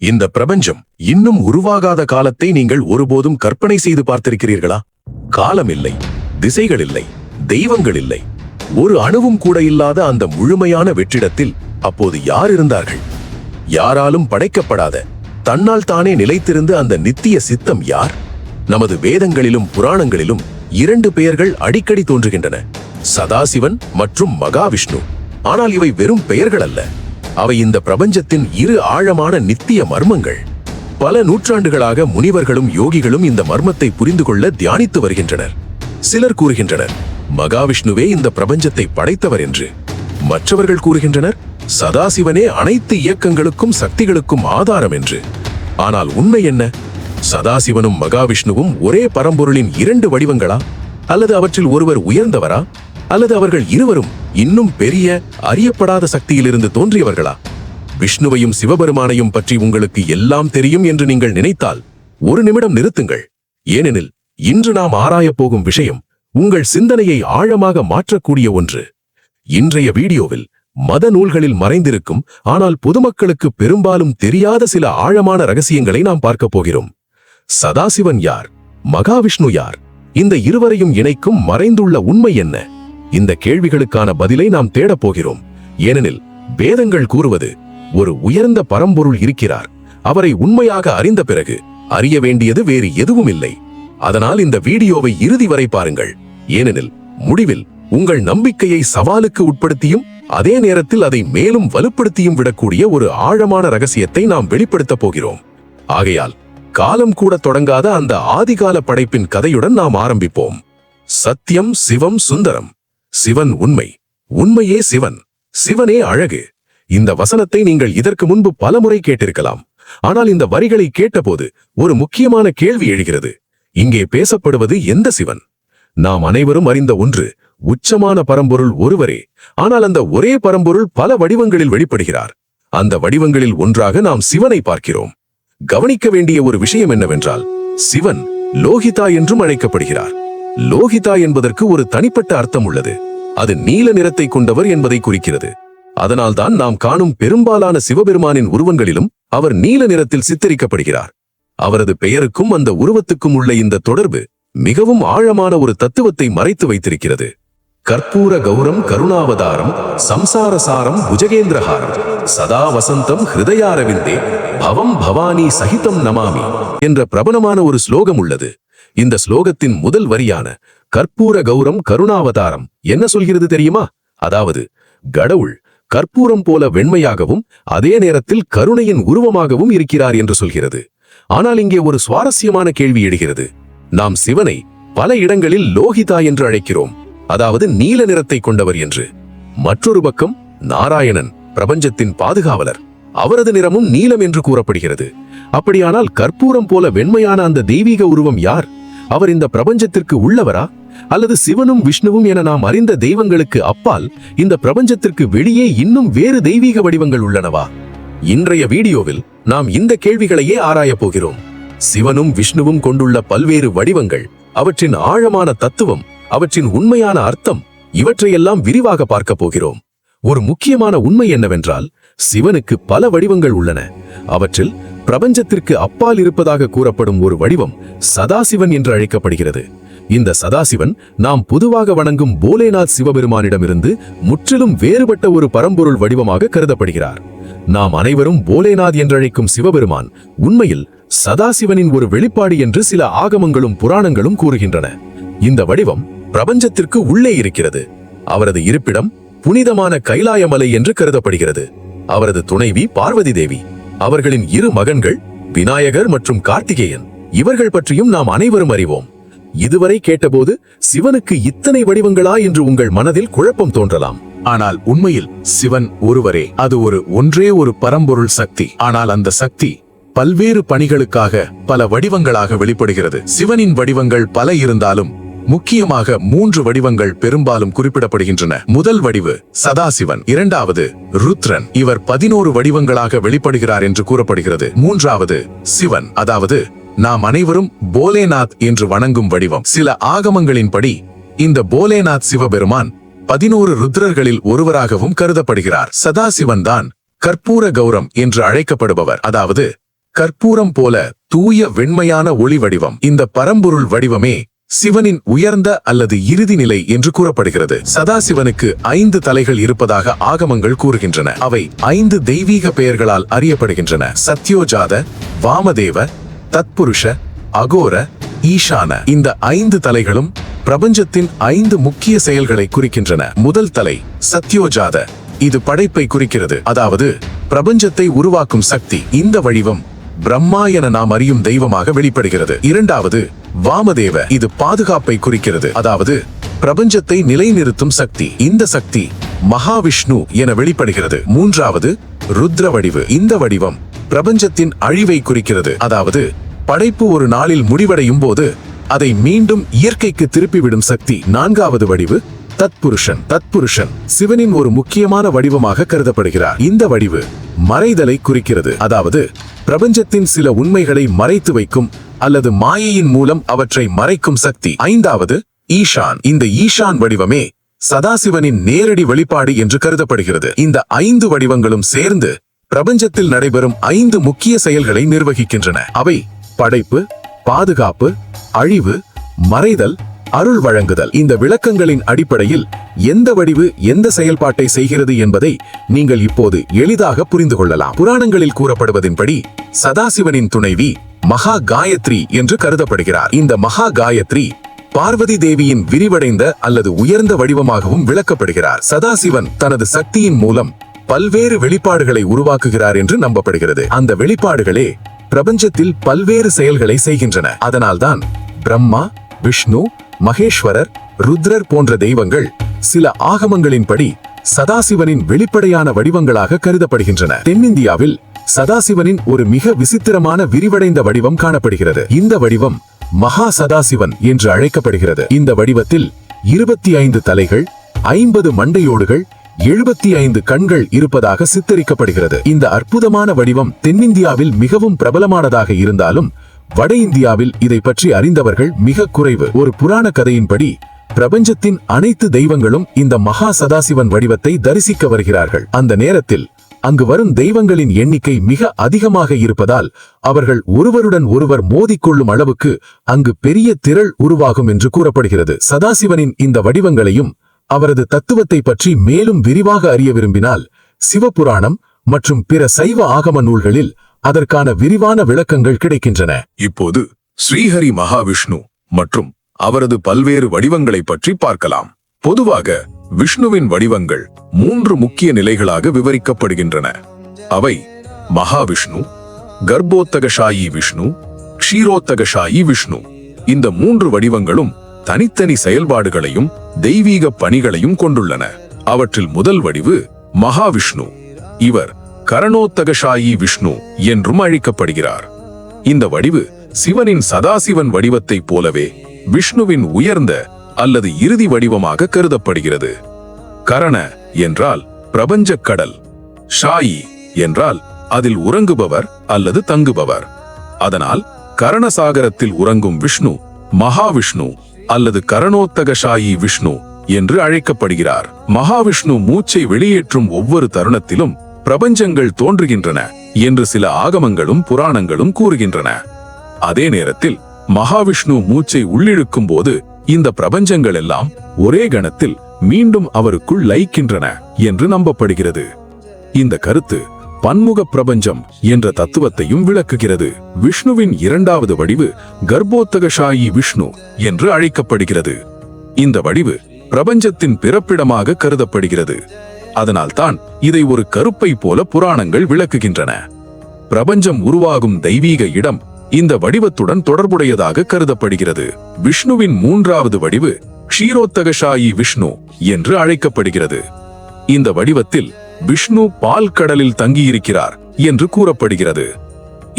இந்த பிரபஞ்சம் இன்னும் உருவாகாத காலத்தை நீங்கள் ஒருபோதும் கற்பனை செய்து பார்த்திருக்கிறீர்களா? காலம் இல்லை, திசைகள் இல்லை, தெய்வங்கள் இல்லை. ஒரு அணுவும் கூட இல்லாத அந்த முழுமையான வெற்றிடத்தில் அப்போது யார் இருந்தார்கள்? யாராலும் படைக்கப்படாத, தன்னால் தானே நிலைத்திருந்த அந்த நித்திய சித்தம் யார்? நமது வேதங்களிலும் புராணங்களிலும் 2 பெயர்கள் அடிக்கடி தோன்றுகின்றன, சதாசிவன் மற்றும் மகாவிஷ்ணு. ஆனால் இவை வெறும் பெயர்கள் அல்ல, அவை இந்த பிரபஞ்சத்தின் 2 ஆழமான நித்திய மர்மங்கள். பல நூற்றாண்டுகளாக முனிவர்களும் யோகிகளும் இந்த மர்மத்தை புரிந்து கொள்ள தியானித்து வருகின்றனர். சிலர் கூறுகின்றனர் மகாவிஷ்ணுவே இந்த பிரபஞ்சத்தை படைத்தவர் என்று. மற்றவர்கள் கூறுகின்றனர் சதாசிவனே அனைத்து இயக்கங்களுக்கும் சக்திகளுக்கும் ஆதாரம் என்று. ஆனால் உண்மை என்ன? சதாசிவனும் மகாவிஷ்ணுவும் ஒரே பரம்பொருளின் 2 வடிவங்களா? அல்லது அவற்றில் ஒருவர் உயர்ந்தவரா? அல்லது அவர்கள் இருவரும் இன்னும் பெரிய அறியப்படாத சக்தியிலிருந்து தோன்றியவர்களா? விஷ்ணுவையும் சிவபெருமானையும் பற்றி உங்களுக்கு எல்லாம் தெரியும் என்று நீங்கள் நினைத்தால் ஒரு நிமிடம் நிறுத்துங்கள். ஏனெனில் இன்று நாம் ஆராயப் போகும் விஷயம் உங்கள் சிந்தனையை ஆழமாக மாற்றக்கூடிய ஒன்று. இன்றைய வீடியோவில் மத நூல்களில் மறைந்திருக்கும் ஆனால் பொதுமக்களுக்கு பெரும்பாலும் தெரியாத சில ஆழமான ரகசியங்களை நாம் பார்க்க போகிறோம். சதாசிவன் யார்? மகாவிஷ்ணு யார்? இந்த இருவரையும் இணைக்கும் மறைந்துள்ள உண்மை என்ன? இந்த கேள்விகளுக்கான பதிலை நாம் தேடப் போகிறோம். ஏனெனில் வேதங்கள் கூறுவது ஒரு உயர்ந்த பரம்பொருள் இருக்கிறார். அவரை உண்மையாக அறிந்த பிறகு அறிய வேண்டியது வேறு எதுவும் இல்லை. அதனால் இந்த வீடியோவை இறுதி வரை பாருங்கள். ஏனெனில் முடிவில் உங்கள் நம்பிக்கையை சவாலுக்கு உட்படுத்தியும் அதே நேரத்தில் அதை மேலும் வலுப்படுத்தியும் விடக்கூடிய ஒரு ஆழமான ரகசியத்தை நாம் வெளிப்படுத்தப் போகிறோம். ஆகையால் காலம் கூட தொடங்காத அந்த ஆதிகால படைப்பின் கதையுடன் நாம் ஆரம்பிப்போம். சத்தியம், சிவம், சுந்தரம். சிவன் உண்மை, உண்மையே சிவன், சிவனே அழகு. இந்த வசனத்தை நீங்கள் இதற்கு முன்பு பலமுறை கேட்டிருக்கலாம். ஆனால் இந்த வரிகளை கேட்டபோது ஒரு முக்கியமான கேள்வி எழுகிறது. இங்கே பேசப்படுவது எந்த சிவன்? நாம் அனைவரும் அறிந்த ஒன்று, உச்சமான பரம்பொருள் ஒருவரே. ஆனால் அந்த ஒரே பரம்பொருள் பல வடிவங்களில் வெளிப்படுகிறார். அந்த வடிவங்களில் ஒன்றாக நாம் சிவனை பார்க்கிறோம். கவனிக்க வேண்டிய ஒரு விஷயம் என்னவென்றால், சிவன் லோகிதா என்றும் அழைக்கப்படுகிறார். லோகிதா என்பதற்கு ஒரு தனிப்பட்ட அர்த்தம் உள்ளது. அது நீல நிறத்தை கொண்டவர் என்பதை குறிக்கிறது. அதனால்தான் நாம் காணும் பெரும்பாலான சிவபெருமானின் உருவங்களிலும் அவர் நீல நிறத்தில் சித்தரிக்கப்படுகிறார். அவரது பெயருக்கும் அந்த உருவத்துக்கும் உள்ள இந்த தொடர்பு மிகவும் ஆழமான ஒரு தத்துவத்தை மறைத்து வைத்திருக்கிறது. கற்பூர கௌரம் கருணாவதாரம் சம்சாரசாரம் புஜகேந்திரஹாரம் சதா வசந்தம் ஹிருதயாரவிந்தே பவம் பவானி சகிதம் நமாமி என்ற பிரபலமான ஒரு ஸ்லோகம் உள்ளது. இந்த ஸ்லோகத்தின் முதல் வரியான கற்பூர கௌரம் கருணாவதாரம் என்ன சொல்கிறது தெரியுமா? அதாவது கடவுள் கற்பூரம் போல வெண்மையாகவும் அதே நேரத்தில் கருணையின் உருவமாகவும் இருக்கிறார் என்று சொல்கிறது. ஆனால் இங்கே ஒரு சுவாரஸ்யமான கேள்வி எழுகிறது. நாம் சிவனை பல இடங்களில் லோகிதா என்று அழைக்கிறோம், அதாவது நீல நிறத்தை கொண்டவர் என்று. மற்றொரு பக்கம் நாராயணன் பிரபஞ்சத்தின் பாதுகாவலர், அவரது நிறமும் நீலம் என்று கூறப்படுகிறது. அப்படியானால் கற்பூரம் போல வெண்மையான அந்த தெய்வீக உருவம் யார்? அவர் இந்த பிரபஞ்சத்திற்கு உள்ளவரா? அல்லது சிவனும் விஷ்ணுவும் என நாம் அறிந்த தெய்வங்களுக்கு அப்பால் இந்த பிரபஞ்சத்திற்கு வெளியே இன்னும் வேறு தெய்வீக வடிவங்கள் உள்ளனவா? இன்றைய வீடியோவில் நாம் இந்த கேள்விகளையே ஆராயப் போகிறோம். சிவனும் விஷ்ணுவும் கொண்டுள்ள பல்வேறு வடிவங்கள், அவற்றின் ஆழமான தத்துவம், அவற்றின் உண்மையான அர்த்தம், இவற்றையெல்லாம் விரிவாக பார்க்க போகிறோம். ஒரு முக்கியமான உண்மை என்னவென்றால், சிவனுக்கு பல வடிவங்கள் உள்ளன. அவற்றில் பிரபஞ்சத்திற்கு அப்பால் இருப்பதாக கூறப்படும் ஒரு வடிவம் சதாசிவன் என்று அழைக்கப்படுகிறது. இந்த சதாசிவன் நாம் பொதுவாக வணங்கும் போலேநாத் சிவபெருமானிடமிருந்து முற்றிலும் வேறுபட்ட ஒரு பரம்பொருள் வடிவமாக கருதப்படுகிறார். நாம் அனைவரும் போலேநாத் என்றழைக்கும் சிவபெருமான் உண்மையில் சதாசிவனின் ஒரு வெளிப்பாடு என்று சில ஆகமங்களும் புராணங்களும் கூறுகின்றன. இந்த வடிவம் பிரபஞ்சத்திற்கு உள்ளே இருக்கிறது. அவரது இருப்பிடம் புனிதமான கைலாயமலை என்று கருதப்படுகிறது. அவரது துணைவி பார்வதி தேவி, அவர்களின் 2 மகன்கள் விநாயகர் மற்றும் கார்த்திகேயன், இவர்கள் பற்றியும் நாம் அனைவரும் அறிவோம். இதுவரை கேட்டபோது சிவனுக்கு இத்தனை வடிவங்களா என்று உங்கள் மனதில் குழப்பம் தோன்றலாம். ஆனால் உண்மையில் சிவன் ஒருவரே. அது ஒன்றே ஒரு பரம்பொருள் சக்தி. ஆனால் அந்த சக்தி பல்வேறு பணிகளுக்காக பல வடிவங்களாக வெளிப்படுகிறது. சிவனின் வடிவங்கள் பல இருந்தாலும் முக்கியமாக 3 வடிவங்கள் பெரும்பாலும் குறிப்பிடப்படுகின்றன. முதல் வடிவு சதாசிவன், இரண்டாவது ருத்ரன், இவர் 11 வடிவங்களாக வெளிப்படுகிறார் என்று கூறப்படுகிறது. மூன்றாவது சிவன், அதாவது நாம் அனைவரும் போலேநாத் என்று வணங்கும் வடிவம். சில ஆகமங்களின்படி இந்த போலேநாத் சிவபெருமான் 11 ருத்ரர்களில் ஒருவராகவும் கருதப்படுகிறார். சதாசிவன் தான் கற்பூர கௌரம் என்று அழைக்கப்படுபவர், அதாவது கற்பூரம் போல தூய வெண்மையான ஒளி வடிவம். இந்த பரம்பொருள் வடிவமே சிவனின் உயர்ந்த அல்லது இறுதி நிலை என்று கூறப்படுகிறது. சதாசிவனுக்கு 5 தலைகள் இருப்பதாக ஆகமங்கள் கூறுகின்றன. அவை 5 தெய்வீக பெயர்களால் அறியப்படுகின்றன. சத்யோஜாத, வாமதேவ, தத்புருஷ, அகோர, ஈசான. இந்த 5 தலைகளும் பிரபஞ்சத்தின் 5 முக்கிய செயல்களை குறிக்கின்றன. முதல் தலை சத்யோஜாத. இது படைப்பை குறிக்கிறது, அதாவது பிரபஞ்சத்தை உருவாக்கும் சக்தி. இந்த வடிவம் பிரம்மா என நாம் அறியும் தெய்வமாக வெளிப்படுகிறது. இரண்டாவது வாமதேவ. இது பாதுகாப்பை குறிக்கிறது, அதாவது பிரபஞ்சத்தை நிலைநிறுத்தும் சக்தி. இந்த சக்தி மகாவிஷ்ணு என வெளிப்படுகிறது. மூன்றாவது ருத்ர வடிவு. இந்த வடிவம் பிரபஞ்சத்தின் அழிவை குறிக்கிறது, அதாவது படைப்பு ஒரு நாளில் முடிவடையும் போது அதை மீண்டும் இயற்கைக்கு திருப்பிவிடும் சக்தி. நான்காவது வடிவு தத்புருஷன். தத்புருஷன் சிவனின் ஒரு முக்கியமான வடிவமாக கருதப்படுகிறார். இந்த வடிவு மறைதலை குறிக்கிறது, அதாவது பிரபஞ்சத்தின் சில உண்மைகளை மறைத்து வைக்கும் அல்லது மாயையின் மூலம் அவற்றை மறைக்கும் சக்தி. ஐந்தாவது ஈசான். இந்த ஈசான் வடிவமே சதாசிவனின் நேரடி வெளிப்பாடு என்று கருதப்படுகிறது. இந்த 5 வடிவங்களும் சேர்ந்து பிரபஞ்சத்தில் நடைபெறும் 5 முக்கிய செயல்களை நிர்வகிக்கின்றன. அவை படைப்பு, பாதுகாப்பு, அழிவு, மறைதல், அருள் வழங்குதல். இந்த விளக்கங்களின் அடிப்படையில் எந்த வடிவு எந்த செயல்பாட்டை செய்கிறது என்பதை நீங்கள் இப்போது எளிதாக புரிந்து கொள்ளலாம். புராணங்களில் கூறப்படுவதின்படி சதாசிவனின் துணைவி மகா காயத்ரி என்று கருதப்படுகிறார். இந்த மகா காயத்ரி பார்வதி தேவியின் விரிவடைந்த அல்லது உயர்ந்த வடிவமாகவும் விளக்கப்படுகிறார். சதாசிவன் தனது சக்தியின் மூலம் பல்வேறு வெளிப்பாடுகளை உருவாக்குகிறார் என்று நம்பப்படுகிறது. அந்த வெளிப்பாடுகளே பிரபஞ்சத்தில் பல்வேறு செயல்களை செய்கின்றன. அதனால்தான் பிரம்மா, விஷ்ணு, மகேஸ்வரர், ருத்ரர் போன்ற தெய்வங்கள் சில ஆகமங்களின்படி சதாசிவனின் வெளிப்படையான வடிவங்களாக கருதப்படுகின்றன. தென்னிந்தியாவில் சதாசிவனின் ஒரு மிக விசித்திரமான விரிவடைந்த வடிவம் காணப்படுகிறது. இந்த வடிவம் மகா சதாசிவன் என்று அழைக்கப்படுகிறது. இந்த வடிவத்தில் 25 தலைகள், 50 மண்டையோடுகள், 75 கண்கள் இருப்பதாக சித்தரிக்கப்படுகிறது. இந்த அற்புதமான வடிவம் தென்னிந்தியாவில் மிகவும் பிரபலமானதாக இருந்தாலும் வட இந்தியாவில் இதை பற்றி அறிந்தவர்கள் மிக குறைவு. ஒரு புராண கதையின்படி பிரபஞ்சத்தின் அனைத்து தெய்வங்களும் இந்த மகா சதாசிவன் வடிவத்தை தரிசிக்க வருகிறார்கள். அந்த நேரத்தில் அங்கு வரும் தெய்வங்களின் எண்ணிக்கை மிக அதிகமாக இருப்பதால் அவர்கள் ஒருவருடன் ஒருவர் மோதிக்கொள்ளும் அளவுக்கு அங்கு பெரிய திரள் உருவாகும் என்று கூறப்படுகிறது. சதாசிவனின் இந்த வடிவங்களையும் அவரது தத்துவத்தை பற்றி மேலும் விரிவாக அறிய விரும்பினால் சிவபுராணம் மற்றும் பிற சைவ ஆகம நூல்களில் அதற்கான விரிவான விளக்கங்கள் கிடைக்கின்றன. இப்போது ஸ்ரீஹரி மகாவிஷ்ணு மற்றும் அவரது பல்வேறு வடிவங்களை பற்றி பார்க்கலாம். பொதுவாக விஷ்ணுவின் வடிவங்கள் 3 முக்கிய நிலைகளாக விவரிக்கப்படுகின்றன. அவை மகாவிஷ்ணு, கர்ப்போத்தகசாயி விஷ்ணு, க்ஷீரோத்தகசாயி விஷ்ணு. இந்த 3 வடிவங்களும் தனித்தனி செயல்பாடுகளையும் தெய்வீக பணிகளையும் கொண்டுள்ளன. அவற்றில் முதல் வடிவு மகாவிஷ்ணு. இவர் கரணோத்தகசாயி விஷ்ணு என்றும் அழைக்கப்படுகிறார். இந்த வடிவு சிவனின் சதாசிவன் வடிவத்தைப் போலவே விஷ்ணுவின் உயர்ந்த அல்லது இறுதி வடிவமாக கருதப்படுகிறது. கரண என்றால் பிரபஞ்ச கடல், ஷாயி என்றால் அதில் உறங்குபவர் அல்லது தங்குபவர். அதனால் கரணசாகரத்தில் உறங்கும் விஷ்ணு மகாவிஷ்ணு அல்லது கரணோத்தகசாயி விஷ்ணு என்று அழைக்கப்படுகிறார். மகாவிஷ்ணு மூச்சை வெளியேற்றும் ஒவ்வொரு தருணத்திலும் பிரபஞ்சங்கள் தோன்றுகின்றன என்று சில ஆகமங்களும் புராணங்களும் கூறுகின்றன. அதே நேரத்தில் மகாவிஷ்ணு மூச்சை உள்ளிழுக்கும் போது இந்த பிரபஞ்சங்கள் எல்லாம் ஒரே கணத்தில் மீண்டும் அவருக்குள் லயிக்கின்றன என்று நம்பப்படுகிறது. இந்த கருத்து பன்முக பிரபஞ்சம் என்ற தத்துவத்தையும் விளக்குகிறது. விஷ்ணுவின் 2வது வடிவு கர்ப்போத்தகசாயி விஷ்ணு என்று அழைக்கப்படுகிறது. இந்த வடிவு பிரபஞ்சத்தின் பிறப்பிடமாக கருதப்படுகிறது. அதனால்தான் இதை ஒரு கருப்பை போல புராணங்கள் விளக்குகின்றன. பிரபஞ்சம் உருவாகும் தெய்வீக இடம் இந்த வடிவத்துடன் தொடர்புடையதாக கருதப்படுகிறது. விஷ்ணுவின் 3வது வடிவு க்ஷீரோத்தகசாயி விஷ்ணு என்று அழைக்கப்படுகிறது. இந்த வடிவத்தில் விஷ்ணு பால் கடலில் தங்கியிருக்கிறார் என்று கூறப்படுகிறது.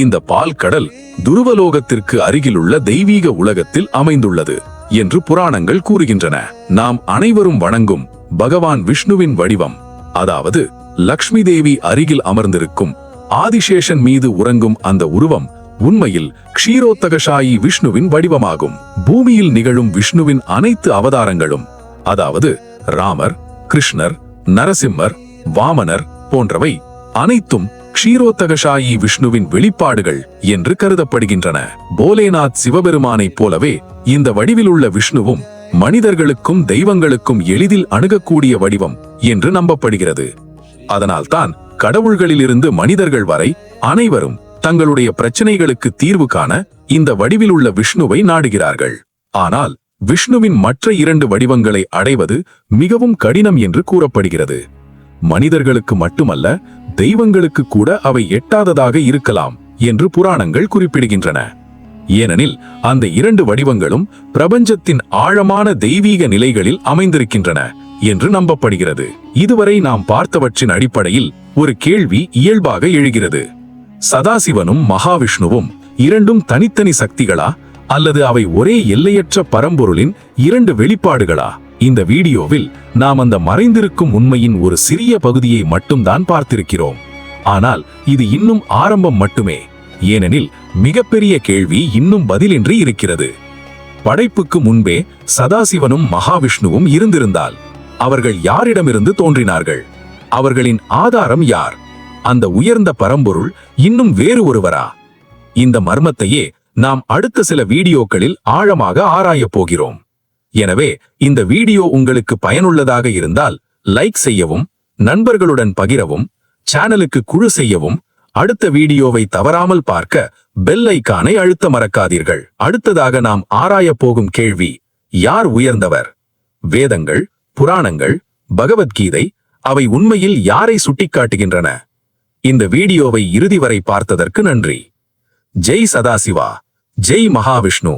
இந்த பால் கடல் துருவலோகத்திற்கு அருகிலுள்ள தெய்வீக உலகத்தில் அமைந்துள்ளது என்று புராணங்கள் கூறுகின்றன. நாம் அனைவரும் வணங்கும் பகவான் விஷ்ணுவின் வடிவம், அதாவது லக்ஷ்மி தேவி அருகில் அமர்ந்திருக்கும் ஆதிசேஷன் மீது உறங்கும் அந்த உருவம் உண்மையில் க்ஷீரோத்தகசாயி விஷ்ணுவின் வடிவமாகும். பூமியில் நிகழும் விஷ்ணுவின் அனைத்து அவதாரங்களும், அதாவது ராமர், கிருஷ்ணர், நரசிம்மர், வாமனர் போன்றவை அனைத்தும் க்ஷீரோத்தகசாயி விஷ்ணுவின் வெளிப்பாடுகள் என்று கருதப்படுகின்றன. போலேநாத் சிவபெருமானைப் போலவே இந்த வடிவிலுள்ள விஷ்ணுவும் மனிதர்களுக்கும் தெய்வங்களுக்கும் எளிதில் அணுகக்கூடிய வடிவம் என்று நம்பப்படுகிறது. அதனால்தான் கடவுள்களிலிருந்து மனிதர்கள் வரை அனைவரும் தங்களுடைய பிரச்சனைகளுக்கு தீர்வு காண இந்த வடிவிலுள்ள விஷ்ணுவை நாடுகிறார்கள். ஆனால் விஷ்ணுவின் மற்ற 2 வடிவங்களை அடைவது மிகவும் கடினம் என்று கூறப்படுகிறது. மனிதர்களுக்கு மட்டுமல்ல, தெய்வங்களுக்கு கூட அவை எட்டாததாக இருக்கலாம் என்று புராணங்கள் குறிப்பிடுகின்றன. ஏனெனில் அந்த 2 வடிவங்களும் பிரபஞ்சத்தின் ஆழமான தெய்வீக நிலைகளில் அமைந்திருக்கின்றன என்று நம்பப்படுகிறது. இதுவரை நாம் பார்த்தவற்றின் அடிப்படையில் ஒரு கேள்வி இயல்பாக எழுகிறது. சதாசிவனும் மகாவிஷ்ணுவும் 2ம் தனித்தனி சக்திகளா, அல்லது அவை ஒரே எல்லையற்ற பரம்பொருளின் 2 வெளிப்பாடுகளா? இந்த வீடியோவில் நாம் அந்த மறைந்திருக்கும் உண்மையின் ஒரு சிறிய பகுதியை மட்டும்தான் பார்த்திருக்கிறோம். ஆனால் இது இன்னும் ஆரம்பம் மட்டுமே. ஏனெனில் மிகப்பெரிய கேள்வி இன்னும் பதிலின்றி இருக்கிறது. படைப்புக்கு முன்பே சதாசிவனும் மகாவிஷ்ணுவும் இருந்திருந்தால் அவர்கள் யாரிடமிருந்து தோன்றினார்கள்? அவர்களின் ஆதாரம் யார்? அந்த உயர்ந்த பரம்பொருள் இன்னும் வேறு ஒருவரா? இந்த மர்மத்தையே நாம் அடுத்த சில வீடியோக்களில் ஆழமாக ஆராயப் போகிறோம். எனவே இந்த வீடியோ உங்களுக்கு பயனுள்ளதாக இருந்தால் லைக் செய்யவும், நண்பர்களுடன் பகிரவும், சேனலுக்கு குழு செய்யவும், அடுத்த வீடியோவை தவறாமல் பார்க்க பெல் ஐகானை அழுத்த மறக்காதீர்கள். அடுத்ததாக நாம் ஆராயப் போகும் கேள்வி, யார் உயர்ந்தவர்? வேதங்கள், புராணங்கள், பகவத்கீதை அவை உண்மையில் யாரை சுட்டிக்காட்டுகின்றன? இந்த வீடியோவை இறுதி வரை பார்த்ததற்கு நன்றி. ஜெய் சதாசிவா, ஜெய் மகாவிஷ்ணு.